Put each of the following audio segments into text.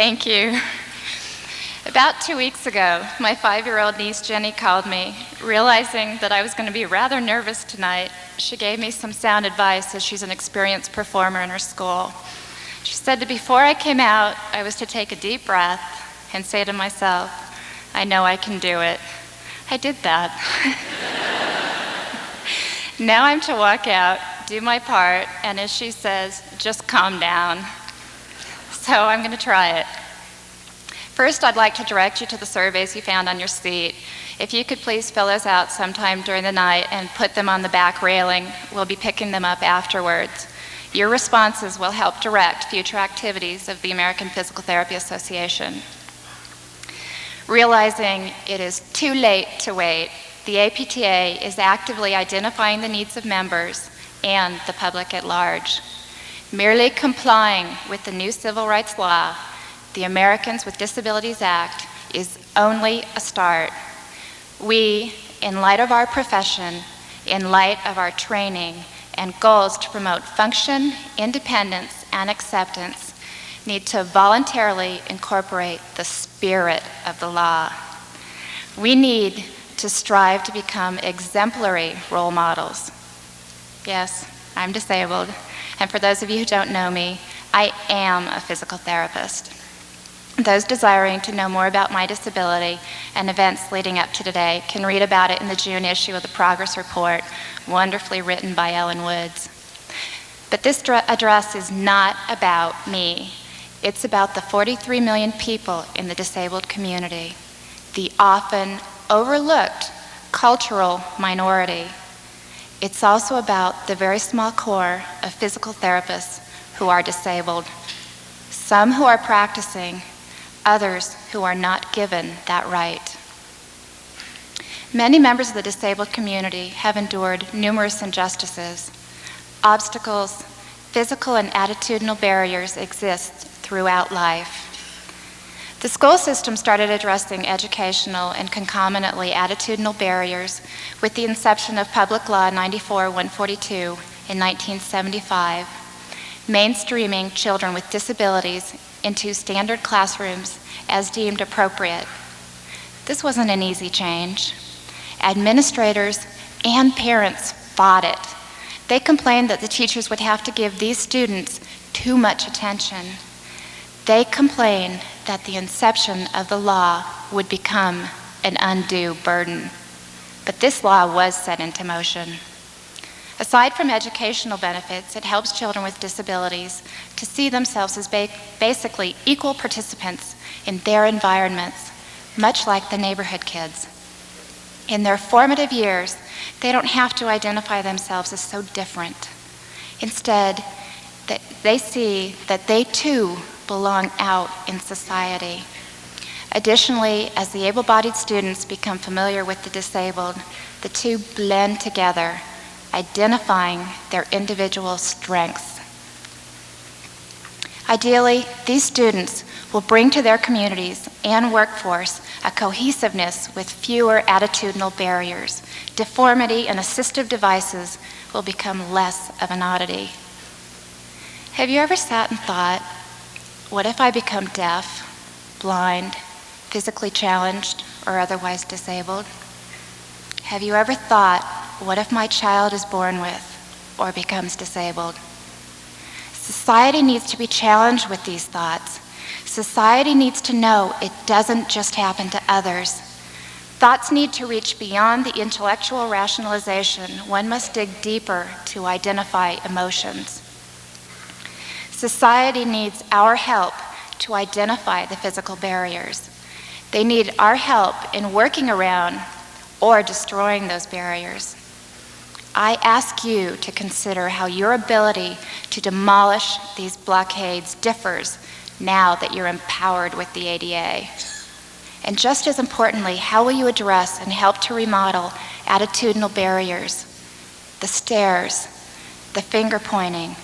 Thank you. About 2 weeks ago, my 5-year-old niece Jenny called me. Realizing that I was going to be rather nervous tonight, she gave me some sound advice as she's an experienced performer in her school. She said that before I came out, I was to take a deep breath and say to myself, I know I can do it. I did that. Now I'm to walk out, do my part, and as she says, just calm down. So I'm going to try it. First, I'd like to direct you to the surveys you found on your seat. If you could please fill those out sometime during the night and put them on the back railing, we'll be picking them up afterwards. Your responses will help direct future activities of the American Physical Therapy Association. Realizing it is too late to wait, the APTA is actively identifying the needs of members and the public at large. Merely complying with the new civil rights law, the Americans with Disabilities Act, is only a start. We, in light of our profession, in light of our training and goals to promote function, independence, and acceptance, need to voluntarily incorporate the spirit of the law. We need to strive to become exemplary role models. Yes, I'm disabled, and for those of you who don't know me, I am a physical therapist. Those desiring to know more about my disability and events leading up to today can read about it in the June issue of the Progress Report, wonderfully written by Ellen Woods. But this address is not about me. It's about the 43 million people in the disabled community, the often overlooked cultural minority. It's also about the very small core of physical therapists who are disabled, some who are practicing, others who are not given that right. Many members of the disabled community have endured numerous injustices. Obstacles, physical and attitudinal barriers exist throughout life. The school system started addressing educational and concomitantly attitudinal barriers with the inception of Public Law 94-142 in 1975, mainstreaming children with disabilities into standard classrooms as deemed appropriate. This wasn't an easy change. Administrators and parents fought it. They complained that the teachers would have to give these students too much attention. They complained that the inception of the law would become an undue burden. But this law was set into motion. Aside from educational benefits, it helps children with disabilities to see themselves as basically equal participants in their environments, much like the neighborhood kids. In their formative years, they don't have to identify themselves as so different. Instead, they see that they too belong out in society. Additionally, as the able-bodied students become familiar with the disabled, the two blend together, identifying their individual strengths. Ideally, these students will bring to their communities and workforce a cohesiveness with fewer attitudinal barriers. Deformity and assistive devices will become less of an oddity. Have you ever sat and thought, what if I become deaf, blind, physically challenged, or otherwise disabled? Have you ever thought, what if my child is born with or becomes disabled? Society needs to be challenged with these thoughts. Society needs to know it doesn't just happen to others. Thoughts need to reach beyond the intellectual rationalization. One must dig deeper to identify emotions. Society needs our help to identify the physical barriers. They need our help in working around or destroying those barriers. I ask you to consider how your ability to demolish these blockades differs now that you're empowered with the ADA. And just as importantly, how will you address and help to remodel attitudinal barriers, the stares, the finger pointing,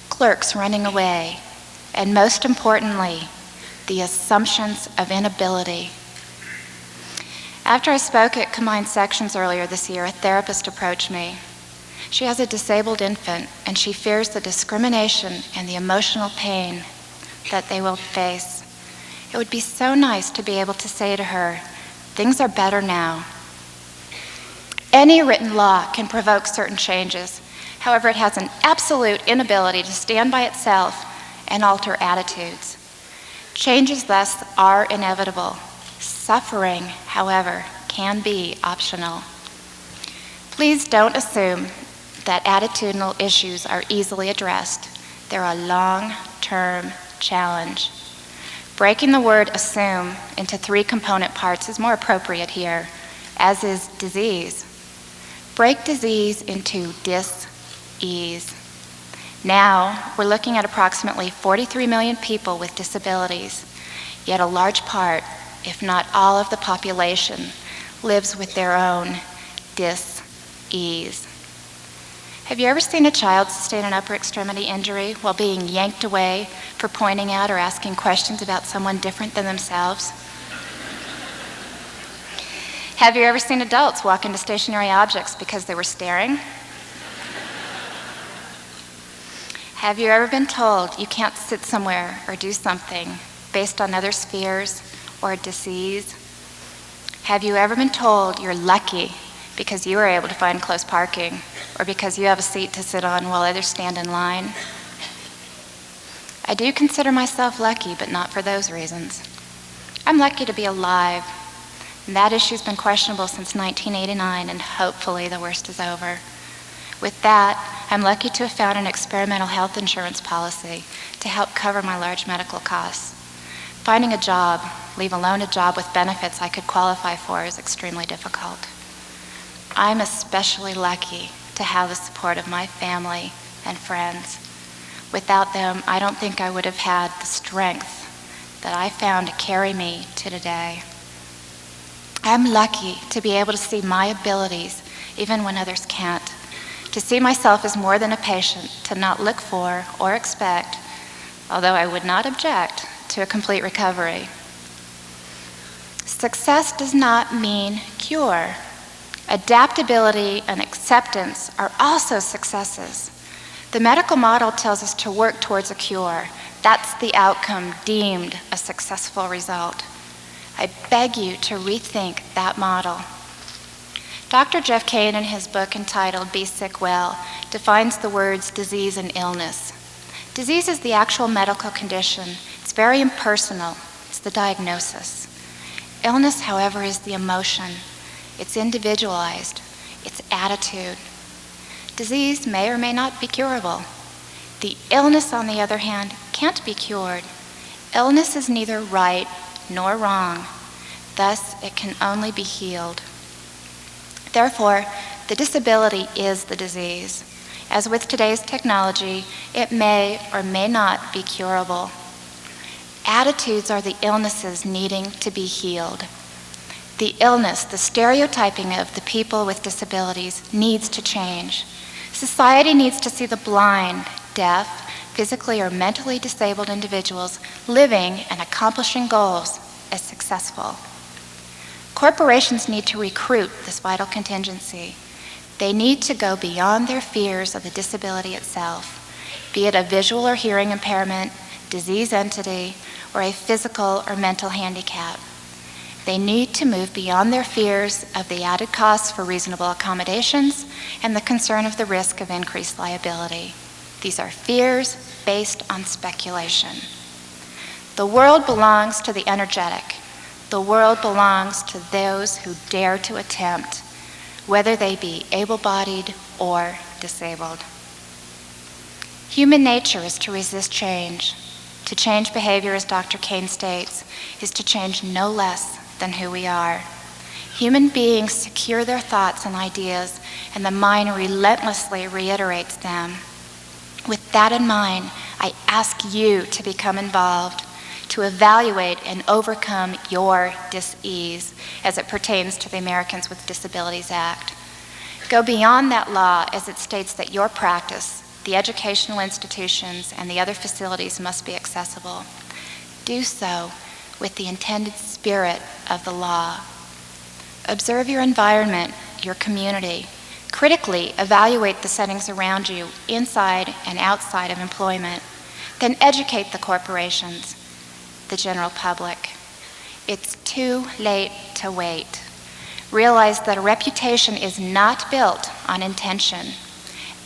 clerks running away, and most importantly, the assumptions of inability. After I spoke at Combined Sections earlier this year, a therapist approached me. She has a disabled infant, and she fears the discrimination and the emotional pain that they will face. It would be so nice to be able to say to her, "Things are better now." Any written law can provoke certain changes. However, it has an absolute inability to stand by itself and alter attitudes. Changes thus are inevitable. Suffering, however, can be optional. Please don't assume that attitudinal issues are easily addressed. They're a long-term challenge. Breaking the word assume into 3 component parts is more appropriate here, as is disease. Break disease into dis-ease. Now, we're looking at approximately 43 million people with disabilities, yet a large part, if not all of the population, lives with their own dis-ease. Have you ever seen a child sustain an upper extremity injury while being yanked away for pointing out or asking questions about someone different than themselves? Have you ever seen adults walk into stationary objects because they were staring? Have you ever been told you can't sit somewhere or do something based on others' fears or disease? Have you ever been told you're lucky because you were able to find close parking or because you have a seat to sit on while others stand in line? I do consider myself lucky, but not for those reasons. I'm lucky to be alive, and that issue's been questionable since 1989, and hopefully the worst is over. With that, I'm lucky to have found an experimental health insurance policy to help cover my large medical costs. Finding a job, leave alone a job with benefits I could qualify for, is extremely difficult. I'm especially lucky to have the support of my family and friends. Without them, I don't think I would have had the strength that I found to carry me to today. I'm lucky to be able to see my abilities even when others can't, to see myself as more than a patient, to not look for or expect, although I would not object, to a complete recovery. Success does not mean cure. Adaptability and acceptance are also successes. The medical model tells us to work towards a cure. That's the outcome deemed a successful result. I beg you to rethink that model. Dr. Jeff Kane, in his book entitled Be Sick Well, defines the words disease and illness. Disease is the actual medical condition. It's very impersonal. It's the diagnosis. Illness, however, is the emotion. It's individualized. It's attitude. Disease may or may not be curable. The illness, on the other hand, can't be cured. Illness is neither right nor wrong. Thus, it can only be healed. Therefore, the disability is the disease. As with today's technology, it may or may not be curable. Attitudes are the illnesses needing to be healed. The illness, the stereotyping of the people with disabilities, needs to change. Society needs to see the blind, deaf, physically or mentally disabled individuals living and accomplishing goals as successful. Corporations need to recruit this vital contingency. They need to go beyond their fears of the disability itself, be it a visual or hearing impairment, disease entity, or a physical or mental handicap. They need to move beyond their fears of the added costs for reasonable accommodations and the concern of the risk of increased liability. These are fears based on speculation. The world belongs to the energetic. The world belongs to those who dare to attempt, whether they be able-bodied or disabled. Human nature is to resist change. To change behavior, as Dr. Kane states, is to change no less than who we are. Human beings secure their thoughts and ideas, and the mind relentlessly reiterates them. With that in mind, I ask you to become involved, to evaluate and overcome your dis-ease as it pertains to the Americans with Disabilities Act. Go beyond that law as it states that your practice, the educational institutions, and the other facilities must be accessible. Do so with the intended spirit of the law. Observe your environment, your community. Critically evaluate the settings around you, inside and outside of employment. Then educate the corporations. the general public. It's too late to wait. Realize that a reputation is not built on intention.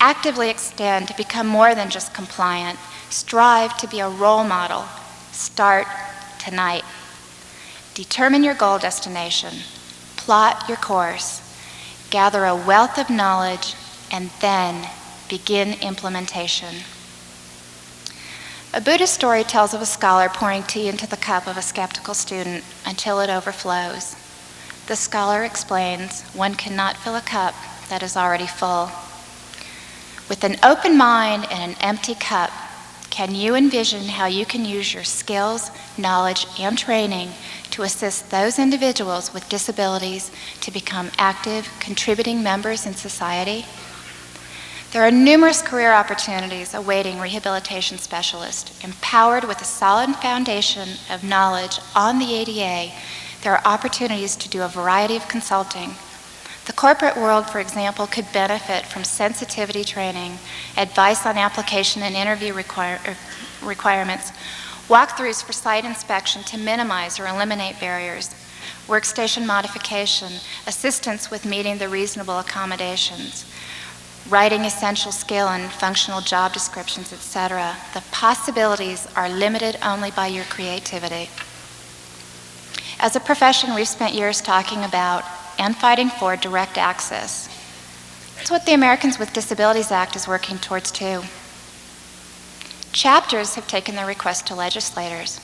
Actively extend to become more than just compliant. Strive to be a role model. Start tonight. Determine your goal destination. Plot your course. Gather a wealth of knowledge, and then begin implementation. A Buddhist story tells of a scholar pouring tea into the cup of a skeptical student until it overflows. The scholar explains, one cannot fill a cup that is already full. With an open mind and an empty cup, can you envision how you can use your skills, knowledge, and training to assist those individuals with disabilities to become active, contributing members in society? There are numerous career opportunities awaiting rehabilitation specialists. Empowered with a solid foundation of knowledge on the ADA, there are opportunities to do a variety of consulting. The corporate world, for example, could benefit from sensitivity training, advice on application and interview requirements, walkthroughs for site inspection to minimize or eliminate barriers, workstation modification, assistance with meeting the reasonable accommodations, writing essential skill and functional job descriptions, etc. The possibilities are limited only by your creativity. As a profession, we've spent years talking about and fighting for direct access. That's what the Americans with Disabilities Act is working towards too. Chapters have taken their request to legislators,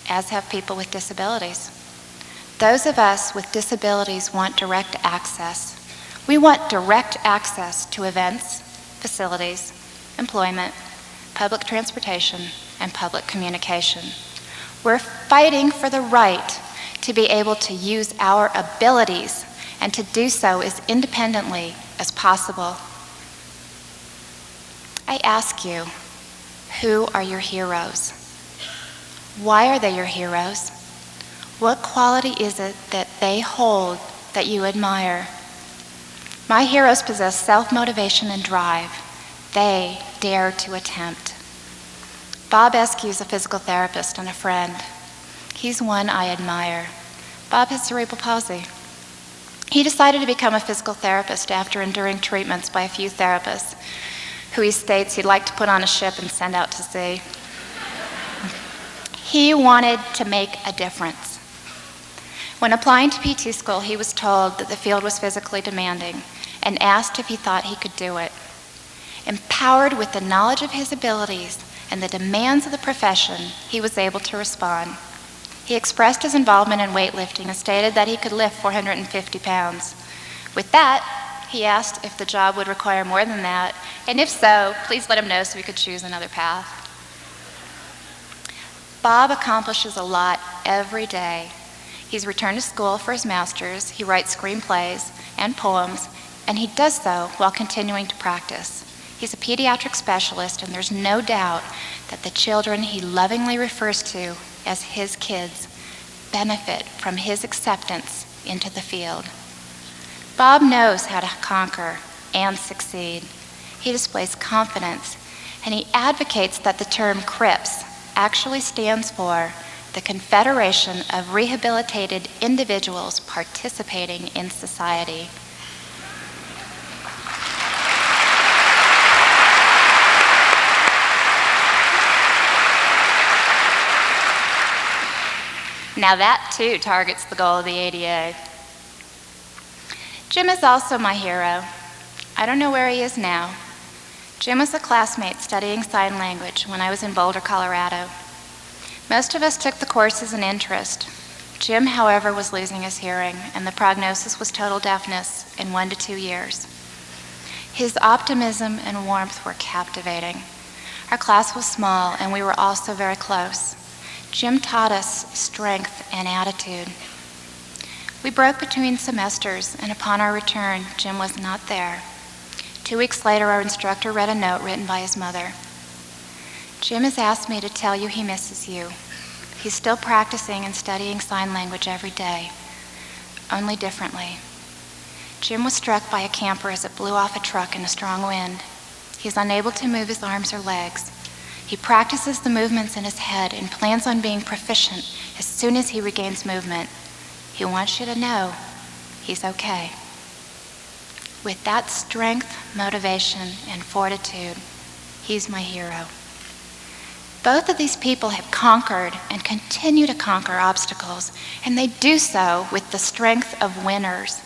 as have people with disabilities. Those of us with disabilities want direct access. We want direct access to events, facilities, employment, public transportation, and public communication. We're fighting for the right to be able to use our abilities and to do so as independently as possible. I ask you, who are your heroes? Why are they your heroes? What quality is it that they hold that you admire? My heroes possess self-motivation and drive. They dare to attempt. Bob Eskew is a physical therapist and a friend. He's one I admire. Bob has cerebral palsy. He decided to become a physical therapist after enduring treatments by a few therapists who he states he'd like to put on a ship and send out to sea. He wanted to make a difference. When applying to PT school, he was told that the field was physically demanding and asked if he thought he could do it. Empowered with the knowledge of his abilities and the demands of the profession, he was able to respond. He expressed his involvement in weightlifting and stated that he could lift 450 pounds. With that, he asked if the job would require more than that, and if so, please let him know so we could choose another path. Bob accomplishes a lot every day. He's returned to school for his master's, he writes screenplays and poems, and he does so while continuing to practice. He's a pediatric specialist, and there's no doubt that the children he lovingly refers to as his kids benefit from his acceptance into the field. Bob knows how to conquer and succeed. He displays confidence, and he advocates that the term CRIPS actually stands for the Confederation of Rehabilitated Individuals Participating in Society. Now that too targets the goal of the ADA. Jim is also my hero. I don't know where he is now. Jim was a classmate studying sign language when I was in Boulder, Colorado. Most of us took the course as an interest. Jim, however, was losing his hearing, and the prognosis was total deafness in 1 to 2 years. His optimism and warmth were captivating. Our class was small, and we were also very close. Jim taught us strength and attitude. We broke between semesters, and upon our return, Jim was not there. 2 weeks later, our instructor read a note written by his mother. Jim has asked me to tell you he misses you. He's still practicing and studying sign language every day, only differently. Jim was struck by a camper as it blew off a truck in a strong wind. He is unable to move his arms or legs. He practices the movements in his head and plans on being proficient as soon as he regains movement. He wants you to know he's okay. With that strength, motivation, and fortitude, he's my hero. Both of these people have conquered and continue to conquer obstacles, and they do so with the strength of winners.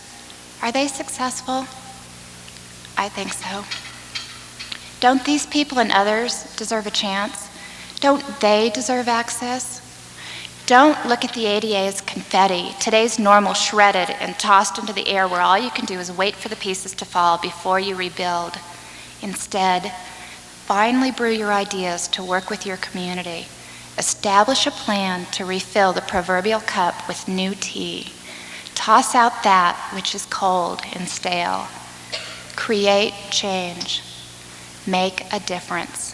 Are they successful? I think so. Don't these people and others deserve a chance? Don't they deserve access? Don't look at the ADA as confetti, today's normal shredded and tossed into the air where all you can do is wait for the pieces to fall before you rebuild. Instead, finally brew your ideas to work with your community. Establish a plan to refill the proverbial cup with new tea. Toss out that which is cold and stale. Create change. Make a difference.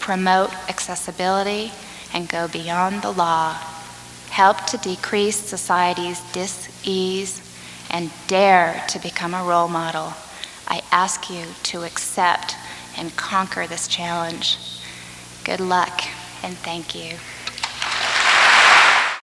Promote accessibility and go beyond the law. Help to decrease society's dis-ease and dare to become a role model. I ask you to accept and conquer this challenge. Good luck and thank you.